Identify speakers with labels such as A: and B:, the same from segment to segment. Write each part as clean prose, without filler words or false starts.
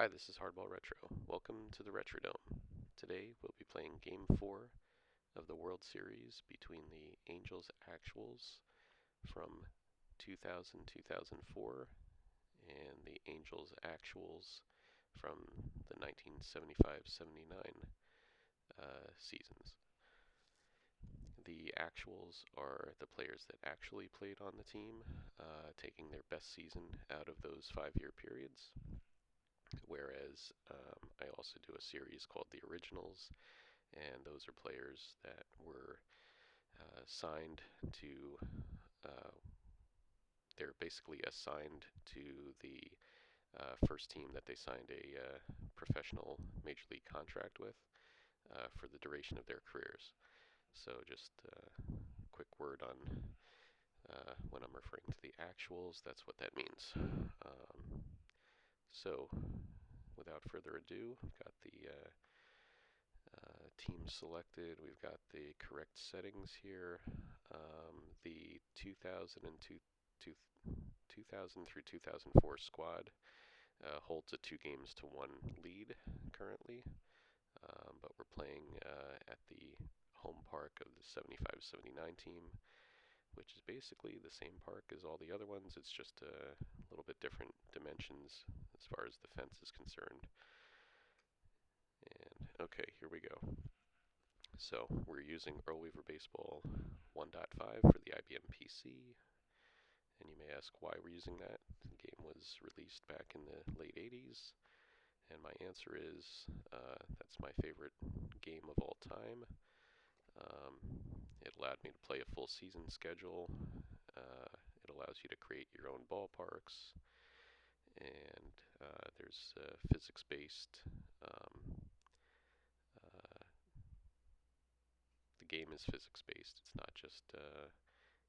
A: Hi, this is HardballRetro. Welcome to the Retrodome. Today we'll be playing Game 4 of the World Series between the Angels Actuals from 2000-2004 and the Angels Actuals from the 1975-79 seasons. The Actuals are the players that actually played on the team, taking their best season out of those 5-year periods. Whereas I also do a series called The Originals, and those are players that were signed to, uh, they're basically assigned to the first team that they signed a professional major league contract with for the duration of their careers. So just a quick word on when I'm referring to the actuals, that's what that means. So without further ado, I've got the team selected. We've got the correct settings here. The 2000 through 2004 squad holds a 2-games-to-1 lead currently, but we're playing at the home park of the 75-79 team, which is basically the same park as all the other ones. It's just a little bit different dimensions as far as the fence is concerned. And okay, here we go. So we're using Earl Weaver Baseball 1.5 for the IBM PC, and you may ask why we're using that. The game was released back in the late 80s, and my answer is that's my favorite game of all time. It allowed me to play a full season schedule. It allows you to create your own ballparks, and there's physics-based. The game is physics-based. It's not just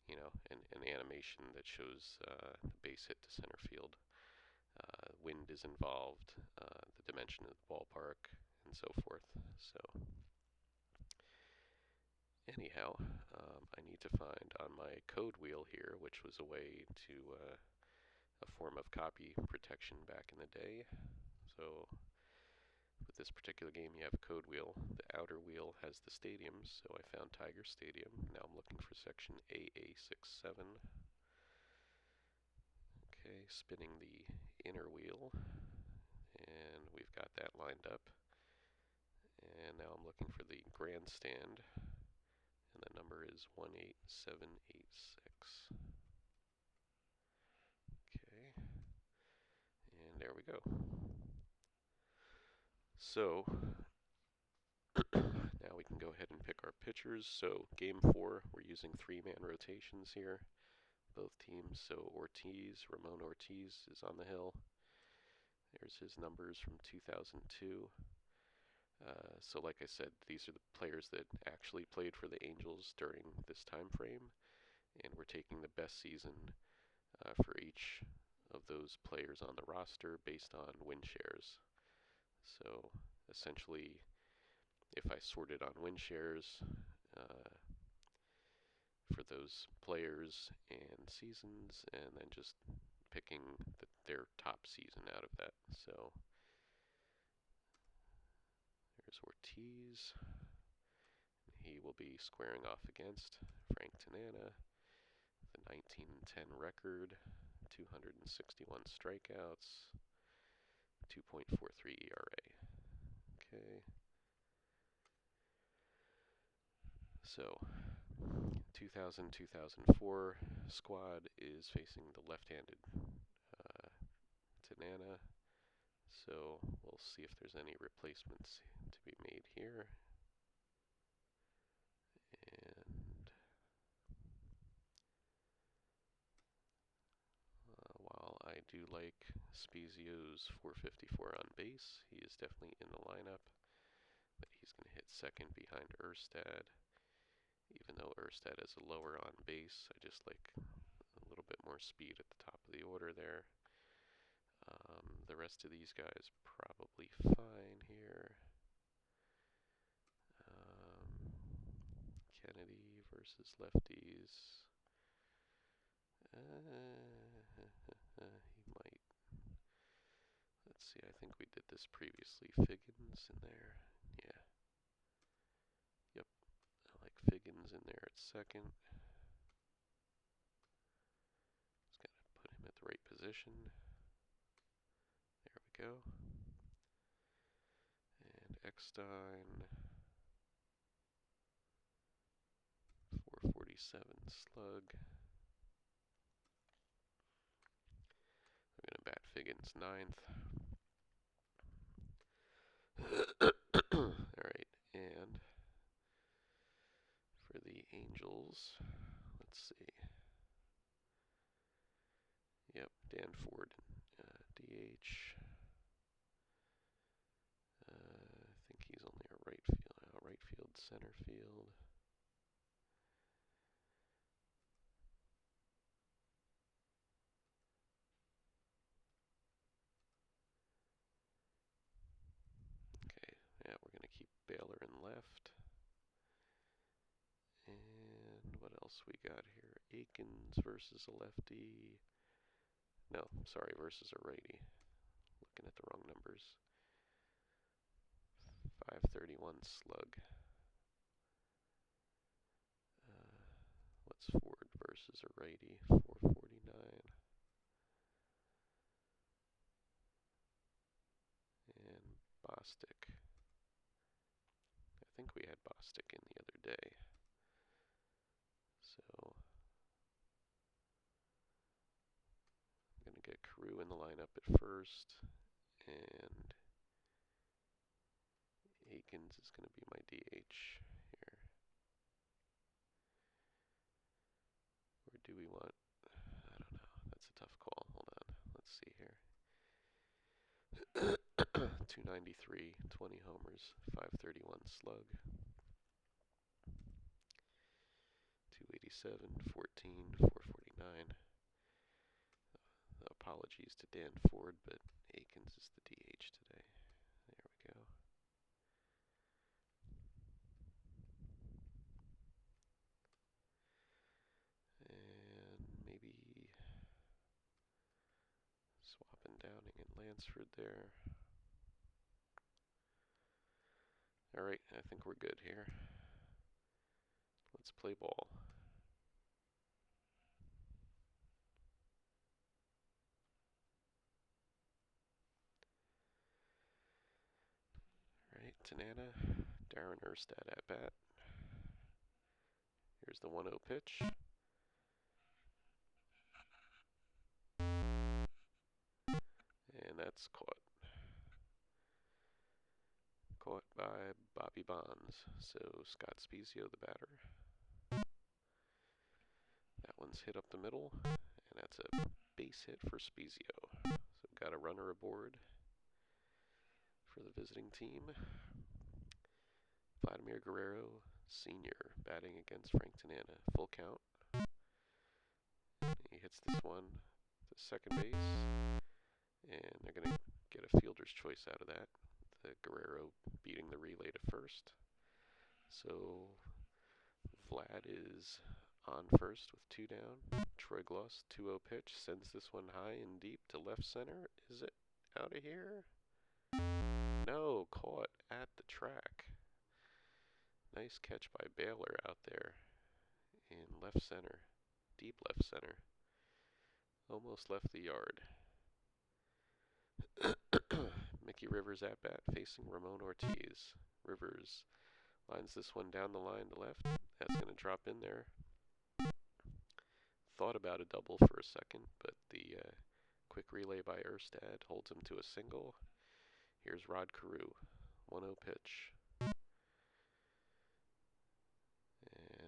A: an animation that shows the base hit to center field. Wind is involved, the dimension of the ballpark, and so forth. So anyhow, I need to find on my code wheel here, which was a way to a form of copy protection back in the day. So with this particular game, you have a code wheel. The outer wheel has the stadiums, so I found Tiger Stadium. Now I'm looking for section AA67. Okay, spinning the inner wheel, and we've got that lined up. And now I'm looking for the grandstand, and the number is 18786. Okay, and there we go. So now we can go ahead and pick our pitchers. So game 4, we're using 3-man rotations here, both teams. So Ramon Ortiz is on the hill. There's his numbers from 2002. So like I said, these are the players that actually played for the Angels during this time frame, and we're taking the best season for each of those players on the roster based on win shares. So essentially, if I sorted on win shares for those players and seasons, and then just picking their top season out of that. So there's Ortiz. He will be squaring off against Frank Tanana, the 1910 record, 261 strikeouts, 2.43 ERA. Okay. So 2000-2004 squad is facing the left-handed Tanana. So we'll see if there's any replacements to be made here. And while I do like Spezio's 454 on base, he is definitely in the lineup, but he's going to hit second behind Erstad. Even though Erstad has a lower on base, I just like a little bit more speed at the top of the order there. The rest of these guys probably fine here. Kennedy versus lefties. He might. let's see, I think we did this previously. Figgins in there. Yeah. Yep. I like Figgins in there at second. Just gotta put him at the right position. There we go. And Eckstein. 447 slug. We're going to bat Figgins ninth. Alright, and for the Angels, let's see. Yep, Dan Ford, DH. I think he's only a right field, center field. Okay, yeah, we're going to keep Baylor in left. And what else we got here? Akins versus a lefty. No, sorry, versus a righty. Looking at the wrong numbers. 531 slug. What's Ford versus a righty? 449. And Bostic. I think we had Bostic in the other day. So I'm going to get Carew in the lineup at first. And Akins is going to be my DH here. Or do we want... I don't know. That's a tough call. Hold on. Let's see here. 293, 20 homers, 531 slug. 287, 14, 449. Apologies to Dan Ford, but Akins is the DH today. There we go. And maybe swapping Downing and Lansford there. Alright, I think we're good here. Let's play ball. Alright, Tanana, Darren Erstad at bat. Here's the 1-0 pitch. And that's caught. Caught by Bobby Bonds. So Scott Spezio, the batter. That one's hit up the middle, and that's a base hit for Spezio. So got a runner aboard for the visiting team. Vladimir Guerrero, Sr., batting against Frank Tanana. Full count. He hits this one to second base, and they're going to get a fielder's choice out of that. The Guerrero beating the relay to first. So Vlad is on first with 2 down. Troy Gloss, 2-0 pitch, sends this one high and deep to left center. Is it out of here? No, caught at the track. Nice catch by Baylor out there in left center, deep left center. Almost left the yard. Mickey Rivers at bat facing Ramon Ortiz. Rivers lines this one down the line to left. That's going to drop in there. Thought about a double for a second, but the quick relay by Erstad holds him to a single. Here's Rod Carew, 1-0 pitch. And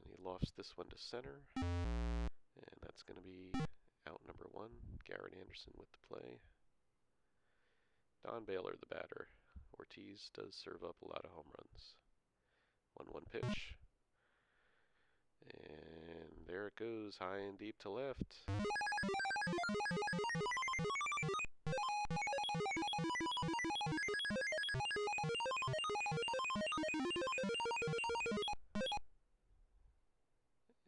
A: he lofts this one to center. And that's going to be out number 1. Garrett Anderson with the play. Don Baylor, the batter. Ortiz does serve up a lot of home runs. 1-1 pitch. And there it goes, high and deep to left.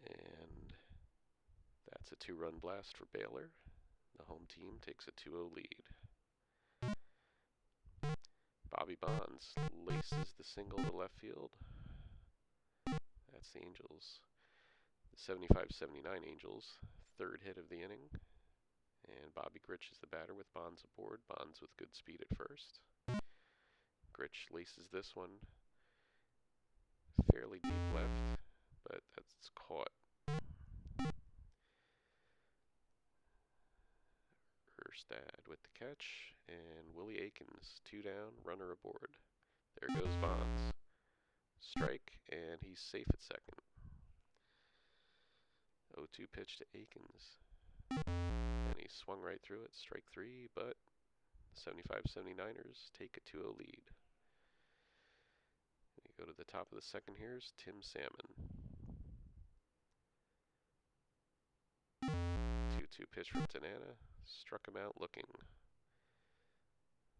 A: And that's a 2-run blast for Baylor. The home team takes a 2-0 lead. Bobby Bonds laces the single to left field. That's the Angels. The 75-79 Angels, third hit of the inning. And Bobby Grich is the batter with Bonds aboard. Bonds with good speed at first. Grich laces this one fairly deep left, but that's caught. Erstad with the catch, and Willie Aikens, 2 down, runner aboard. There goes Bonds. Strike, and he's safe at second. 0-2 pitch to Aikens. And he swung right through it, strike 3, but the 75-79ers take a 2-0 lead. We go to the top of the second. Here's Tim Salmon. 2-2 pitch from Tanana. Struck him out looking.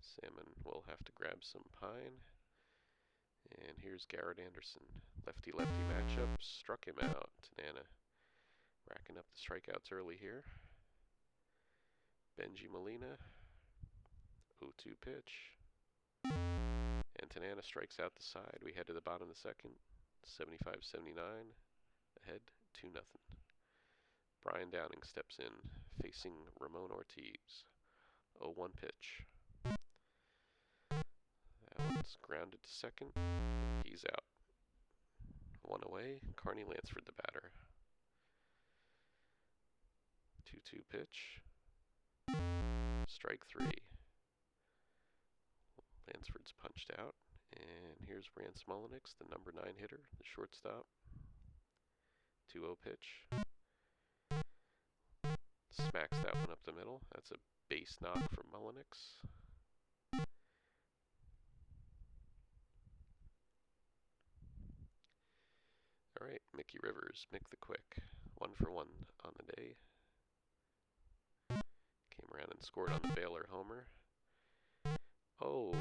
A: Salmon will have to grab some pine. And here's Garrett Anderson. Lefty-lefty matchup. Struck him out. Tanana racking up the strikeouts early here. Benji Molina. 0-2 pitch. And Tanana strikes out the side. We head to the bottom of the second. 75-79. Ahead 2-0. Brian Downing steps in, facing Ramon Ortiz. 0-1 pitch. That one's grounded to second. He's out. 1 away. Carney Lansford the batter. 2-2 pitch. Strike 3. Lansford's punched out. And here's Rance Mullenix, the number 9 hitter, the shortstop. 2-0 pitch. Smacks that one up the middle. That's a base knock from Mullenix. Alright, Mickey Rivers, Mick the Quick. 1 for 1 on the day. Came around and scored on the Baylor homer. Oh,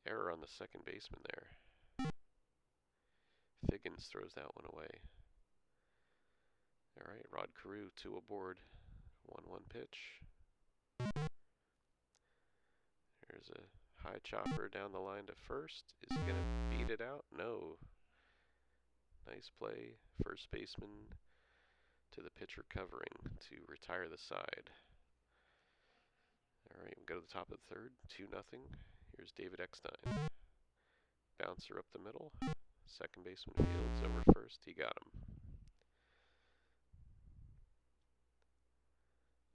A: error on the second baseman there. Figgins throws that one away. Alright, Rod Carew, 2 aboard. 1-1 pitch. There's a high chopper down the line to first. Is he going to beat it out? No. Nice play. First baseman to the pitcher covering to retire the side. Alright, we go to the top of the third. 2-0. Here's David Eckstein. Bouncer up the middle. Second baseman fields over first. He got him.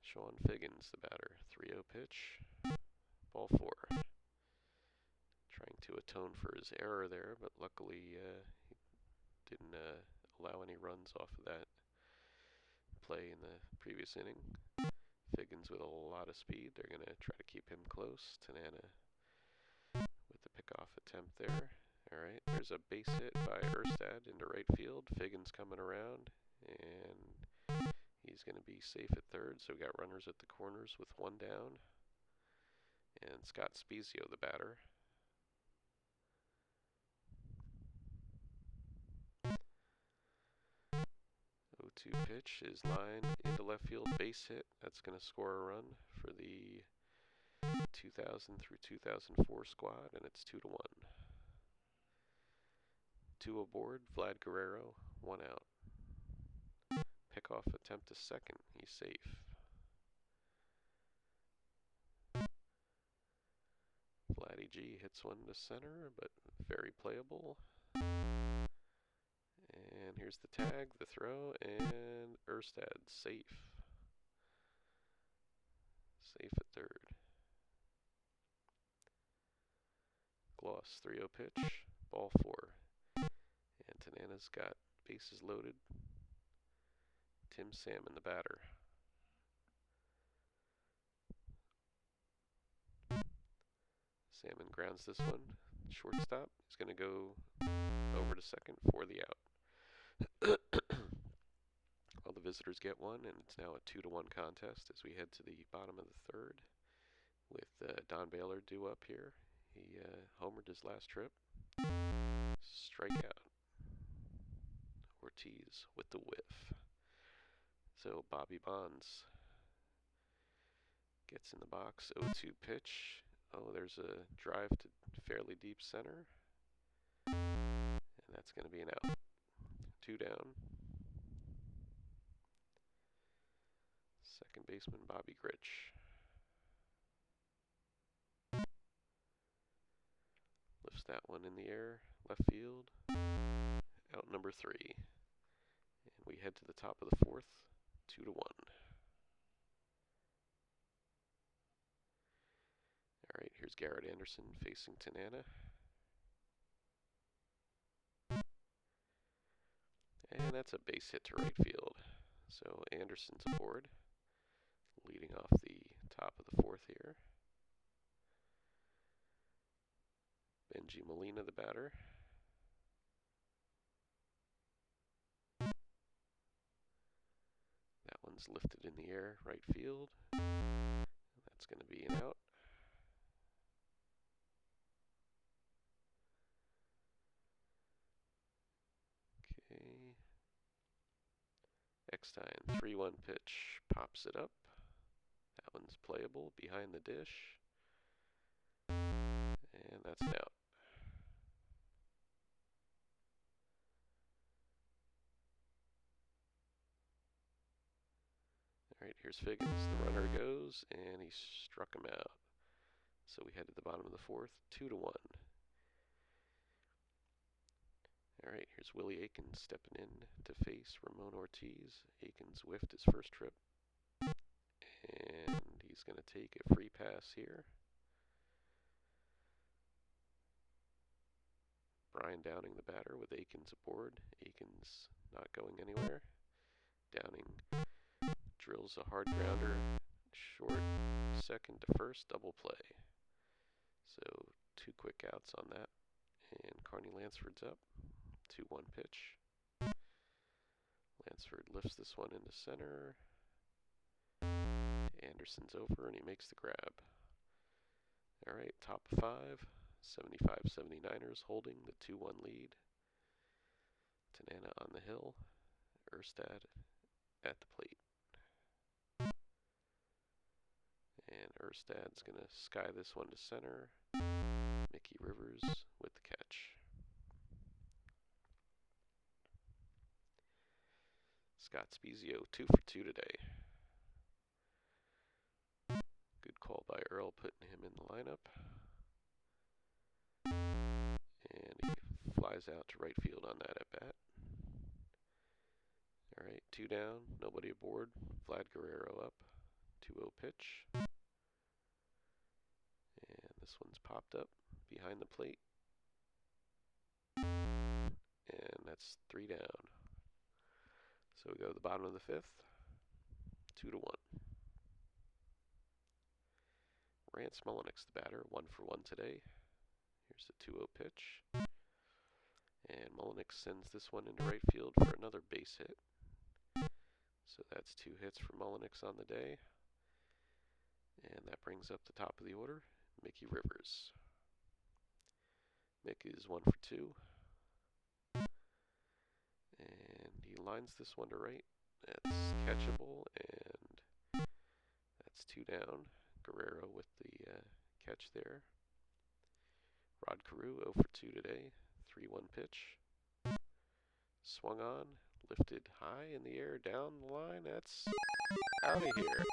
A: Sean Figgins, the batter. 3-0 pitch. Ball 4. Trying to atone for his error there, but luckily he didn't allow any runs off of that play in the previous inning. Figgins with a lot of speed. They're going to try to keep him close. Tanana with the pickoff attempt there. Alright, there's a base hit by Erstad into right field. Figgins coming around, and he's going to be safe at third. So we got runners at the corners with 1 down. And Scott Spezio, the batter. The 0-2 pitch is lined into left field, base hit. That's going to score a run for the 2000 through 2004 squad, and it's 2-1. 2 aboard, Vlad Guerrero, 1 out. Pickoff attempt to second, he's safe. Vladdy G hits one to center, but very playable. And here's the tag, the throw, and Erstad safe. Safe at third. Gloss, 3-0 pitch, ball 4. And Tanana's got bases loaded. Tim Salmon, the batter. Salmon grounds this one. Shortstop. He's going to go over to second for the out. Well, the visitors get one, and it's now a 2-1 contest as we head to the bottom of the third with Don Baylor due up here. He homered his last trip. Strikeout. Ortiz with the whiff. So Bobby Bonds gets in the box. 0-2 pitch. Oh, there's a drive to fairly deep center, and that's going to be an out. 2 down. Second baseman Bobby Grich lifts that one in the air, left field. Out number 3. And we head to the top of the 4th, 2-1. All right, here's Garrett Anderson facing Tanana. And that's a base hit to right field. So Anderson's aboard, leading off the top of the 4th here. Benji Molina, the batter. That one's lifted in the air, right field. That's going to be an out. Okay. Eckstein, 3-1 pitch, pops it up. That one's playable, behind the dish. And that's an out. All right, here's Figgins. The runner goes, and he struck him out. So we head to the bottom of the 4th, 2-1. All right, here's Willie Aikens stepping in to face Ramon Ortiz. Aikens whiffed his first trip, and he's going to take a free pass here. Brian Downing, the batter, with Aikens aboard. Aikens not going anywhere. Downing drills a hard grounder, short, second to first, double play. So 2 quick outs on that. And Carney Lansford's up, 2-1 pitch. Lansford lifts this one into center. Anderson's over, and he makes the grab. All right, top 5, 75-79ers holding the 2-1 lead. Tanana on the hill, Erstad at the plate. And Erstad's going to sky this one to center. Mickey Rivers with the catch. Scott Spezio, 2 for 2 today. Good call by Earl, putting him in the lineup. And he flies out to right field on that at bat. All right, 2 down, nobody aboard. Vlad Guerrero up, 2-0 pitch. And this one's popped up behind the plate. And that's 3 down. So we go to the bottom of the 5th, 2-1. Rance Mullenix, the batter, 1 for 1 today. Here's the 2-0 pitch. And Mullenix sends this one into right field for another base hit. So that's 2 hits for Mullenix on the day. And that brings up the top of the order, Mickey Rivers. Mick is 1 for 2. And he lines this one to right. That's catchable, and that's 2 down. Guerrero with the catch there. Rod Carew, 0 for 2 today. 3-1 pitch. Swung on, lifted high in the air, down the line. That's out of here.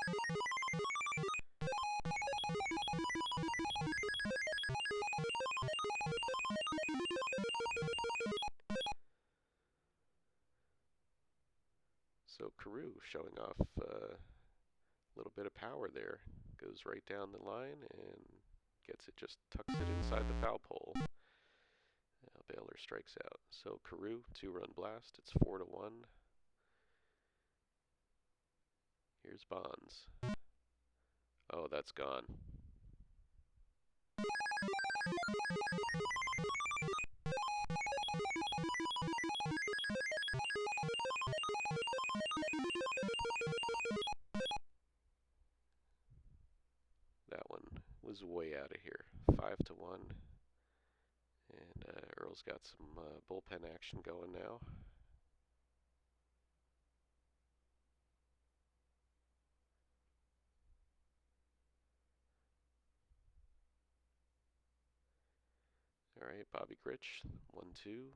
A: So Carew showing off a little bit of power there. Goes right down the line and gets it, just tucks it inside the foul pole. Baylor strikes out. So Carew, 2-run blast. It's 4-1. Here's Bonds. Oh, that's gone. That one was way out of here. 5-1. And Earl's got some bullpen action going now. Alright, Bobby Grich, 1-2.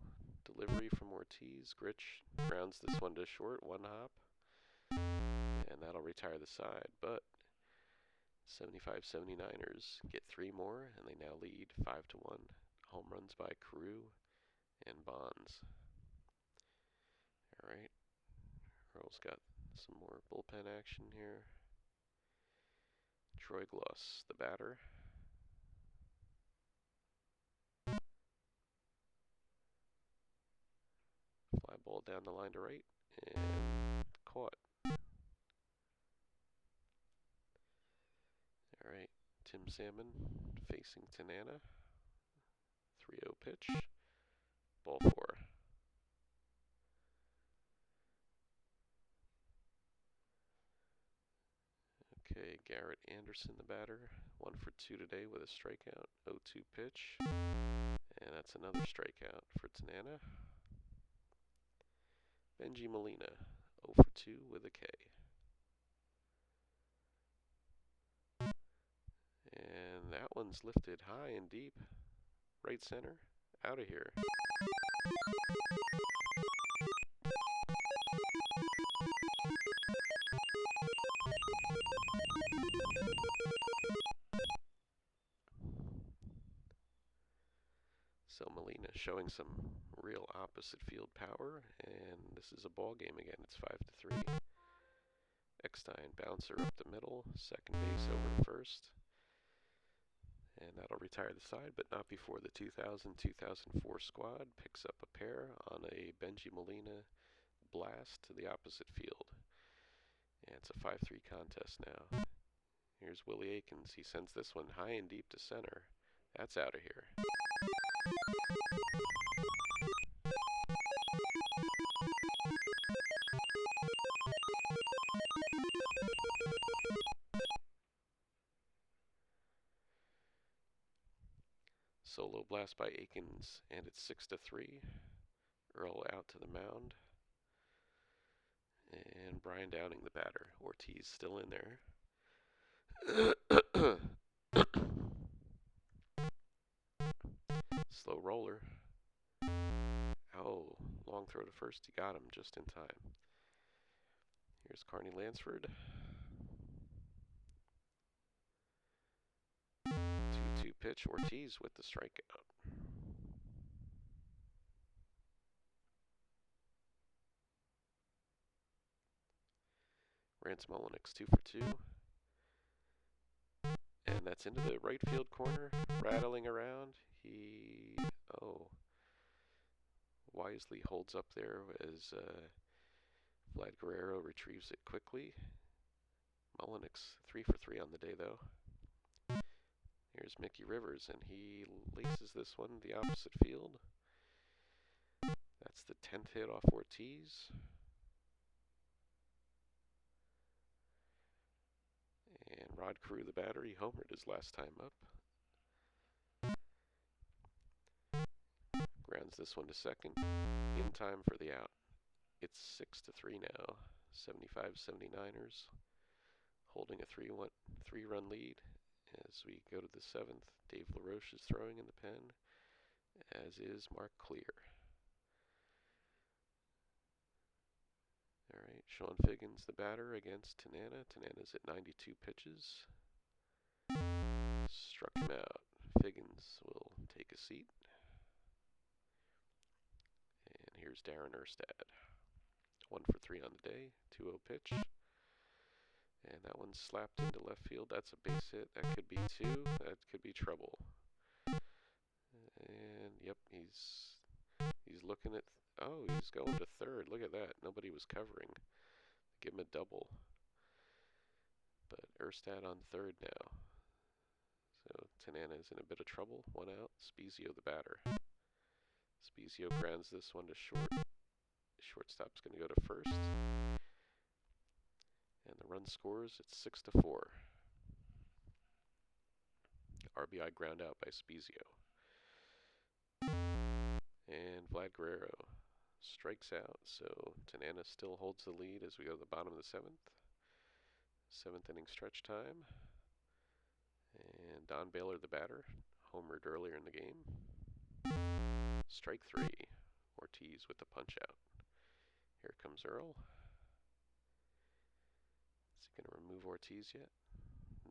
A: Delivery from Ortiz. Grich grounds this one to short, one hop. And that'll retire the side, but 75-79ers get 3 more, and they now lead 5-1. Home runs by Carew and Bonds. Alright, Earl's got some more bullpen action here. Troy Gloss, the batter. Fly ball down the line to right, and caught. Alright, Tim Salmon facing Tanana. 3-0 pitch. Ball 4. Okay, Garrett Anderson, the batter. 1 for 2 today with a strikeout. 0-2 pitch. And that's another strikeout for Tanana. Benji Molina, 0 for 2 with a K. And that one's lifted high and deep. Right center. Out of here. So Molina showing some real opposite field power, and this is a ball game again. It's 5-3. Eckstein bouncer up the middle, second base over to first, and that'll retire the side, but not before the 2000-2004 squad picks up a pair on a Benji Molina blast to the opposite field. And it's a 5-3 contest now. Here's Willie Aikens. He sends this one high and deep to center. That's out of here. Solo blast by Aikens, and it's 6-3. Earl out to the mound. And Brian Downing, the batter. Ortiz still in there. Slow roller. Oh, long throw to first. He got him just in time. Here's Carney Lansford. 2-2 pitch. Ortiz with the strikeout. Rance Mulliniks 2 for 2. And that's into the right field corner, rattling around. He, wisely holds up there as Vlad Guerrero retrieves it quickly. Mulliniks 3 for 3 on the day, though. Here's Mickey Rivers, and he laces this one the opposite field. That's the 10th hit off Ortiz. And Rod Carew, the batter, he homered his last time up. Grounds this one to second, in time for the out. It's 6-3 now. 75-79ers holding a 3-run lead as we go to the 7th. Dave LaRoche is throwing in the pen, as is Mark Clear. All right, Sean Figgins, the batter, against Tanana. Tanana's at 92 pitches. Struck him out. Figgins will take a seat. And here's Darren Erstad. 1 for 3 on the day. 2-0 pitch. And that one's slapped into left field. That's a base hit. That could be 2. That could be trouble. And, yep, he's looking at... he's going to third. Look at that. Nobody was covering. Give him a double. But Erstad on third now. So Tanana is in a bit of trouble. 1 out. Spezio, the batter. Spezio grounds this one to short. Shortstop's going to go to first. And the run scores. It's 6-4. RBI ground out by Spezio. And Vlad Guerrero strikes out, so Tanana still holds the lead as we go to the bottom of the 7th. 7th inning stretch time. And Don Baylor, the batter, homered earlier in the game. Strike 3. Ortiz with the punch out. Here comes Earl. Is he going to remove Ortiz yet?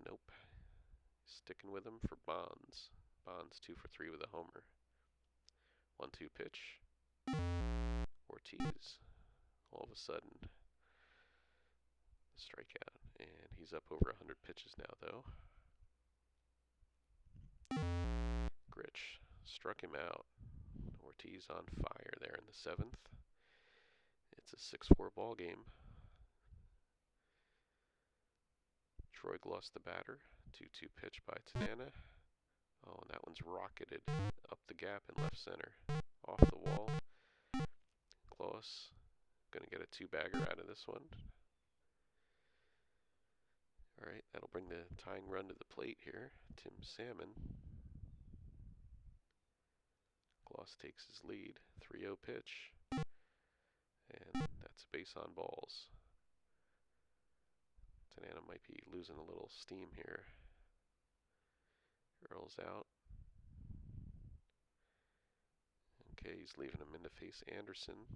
A: Nope. Sticking with him for Bonds. Bonds 2 for 3 with a homer. 1-2 pitch. Ortiz. All of a sudden, the strikeout. And he's up over 100 pitches now, though. Grich struck him out. Ortiz on fire there in the 7th. It's a 6-4 ball game. Troy lost the batter. 2-2 pitch by Tanana. Oh, and that one's rocketed up the gap in left center. Off the wall. Close. Gonna get a 2-bagger out of this one. Alright, that'll bring the tying run to the plate here. Tim Salmon. Gloss takes his lead. 3-0 pitch. And that's a base on balls. Tanana might be losing a little steam here. Earl's out. Okay, he's leaving him in to face Anderson.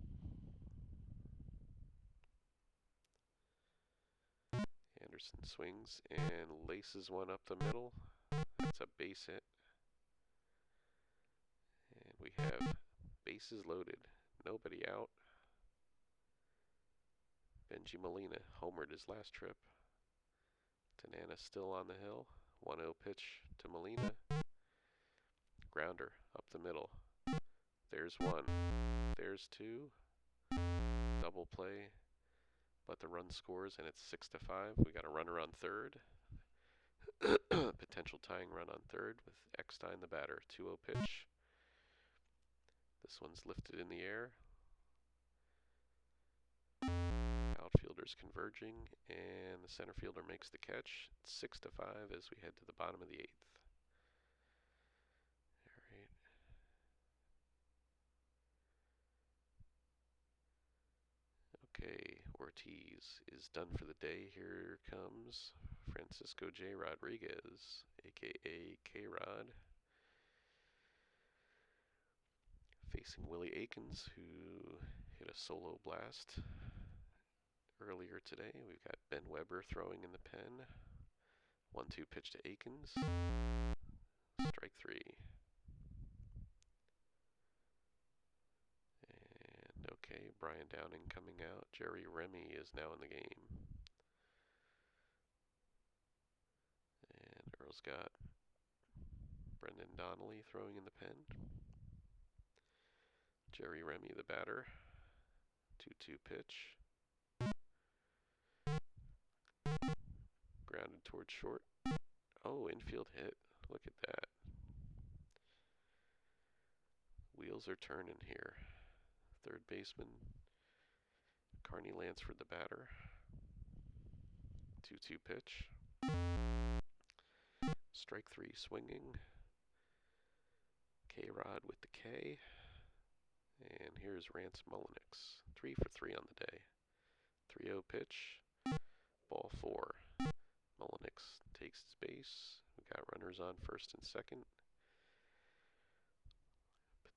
A: Anderson swings and laces one up the middle. That's a base hit. And we have bases loaded. Nobody out. Benji Molina homered his last trip. Tanana still on the hill. 1-0 pitch to Molina. Grounder up the middle. There's one. There's two. Double play. But the run scores and it's 6-5. We got a runner on third. Potential tying run on third with Eckstein the batter. 2-0 pitch. This one's lifted in the air. Outfielders converging, and the center fielder makes the catch. It's 6-5 as we head to the bottom of the 8th. All right. Okay, Ortiz is done for the day. Here comes Francisco J. Rodriguez, aka K-Rod, facing Willie Aikens, who hit a solo blast earlier today. We've got Ben Weber throwing in the pen. 1-2 pitch to Aikens. Strike 3. And okay, Brian Downing coming out. Jerry Remy is now in the game. And Earl's got Brendan Donnelly throwing in the pen. Jerry Remy the batter. 2-2 pitch. Grounded towards short. Oh, infield hit. Look at that. Wheels are turning here. Third baseman Carney Lansford the batter. 2-2 pitch. Strike 3 swinging. K-Rod with the K. And here's Rance Mullenix. 3 for 3 on the day. 3-0 pitch. Ball 4. Mullenix takes his base. We got runners on first and second.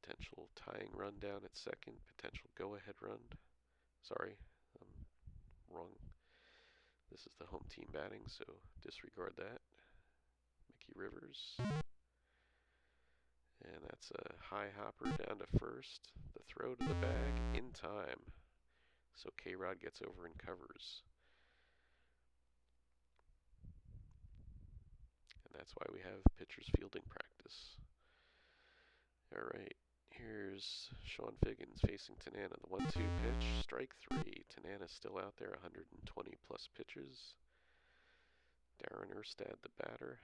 A: Potential tying run down at second. Potential go-ahead run. Sorry, I'm wrong. This is the home team batting, so disregard that. Mickey Rivers. And that's a high hopper down to first. The throw to the bag in time. So K-Rod gets over and covers. And that's why we have pitchers fielding practice. Alright, here's Sean Figgins facing Tanana. The 1-2 pitch, strike 3. Tanana's still out there, 120 plus pitches. Darren Erstad the batter.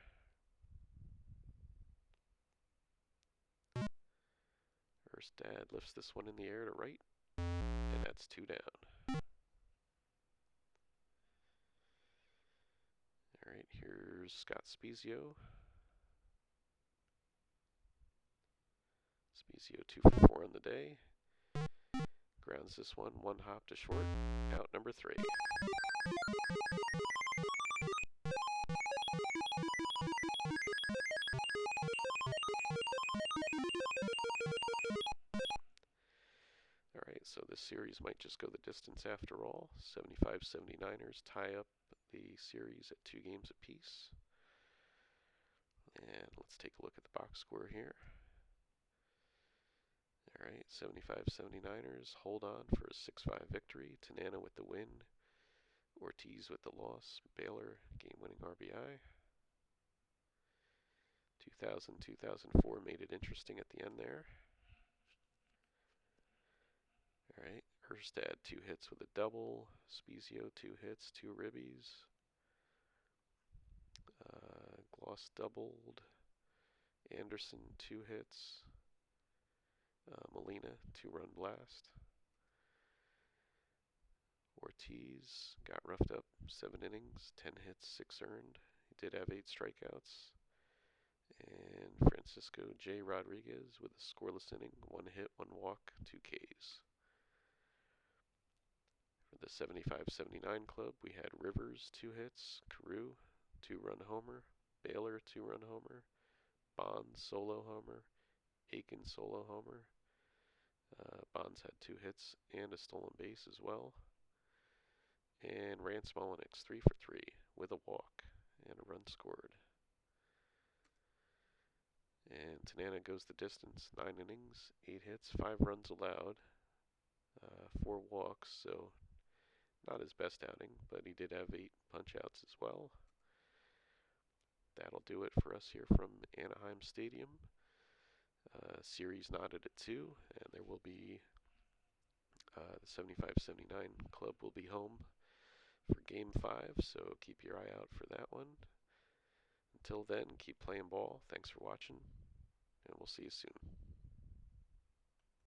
A: Erstad lifts this one in the air to right, and that's 2 down. Alright, here's Scott Spezio. Spezio 2 for 4 on the day. Grounds this one hop to short. Out number 3. series might just go the distance after all. 75-79ers tie up the series at 2 games apiece. And let's take a look at the box score here. Alright, 75-79ers hold on for a 6-5 victory. Tanana with the win. Ortiz with the loss. Baylor game-winning RBI. 2000-2004 made it interesting at the end there. Alright, Erstad 2 hits with a double. Spezio 2 hits, 2 ribbies. Gloss doubled. Anderson 2 hits. Molina 2-run blast. Ortiz got roughed up 7 innings, 10 hits, 6 earned. He did have 8 strikeouts. And Francisco J. Rodriguez with a scoreless inning, 1 hit, 1 walk, 2 Ks. For the 75-79 club, we had Rivers 2 hits, Carew 2-run homer, Baylor 2-run homer, Bonds solo homer, Aiken solo homer. Bonds had 2 hits and a stolen base as well. And Rance Mulliniks 3 for 3 with a walk and a run scored. And Tanana goes the distance, 9 innings, 8 hits, 5 runs allowed, 4 walks, so not his best outing, but he did have 8 punch-outs as well. That'll do it for us here from Anaheim Stadium. Series knotted at 2, and there will be the 75-79 club will be home for Game 5, so keep your eye out for that one. Until then, keep playing ball. Thanks for watching, and we'll see you soon.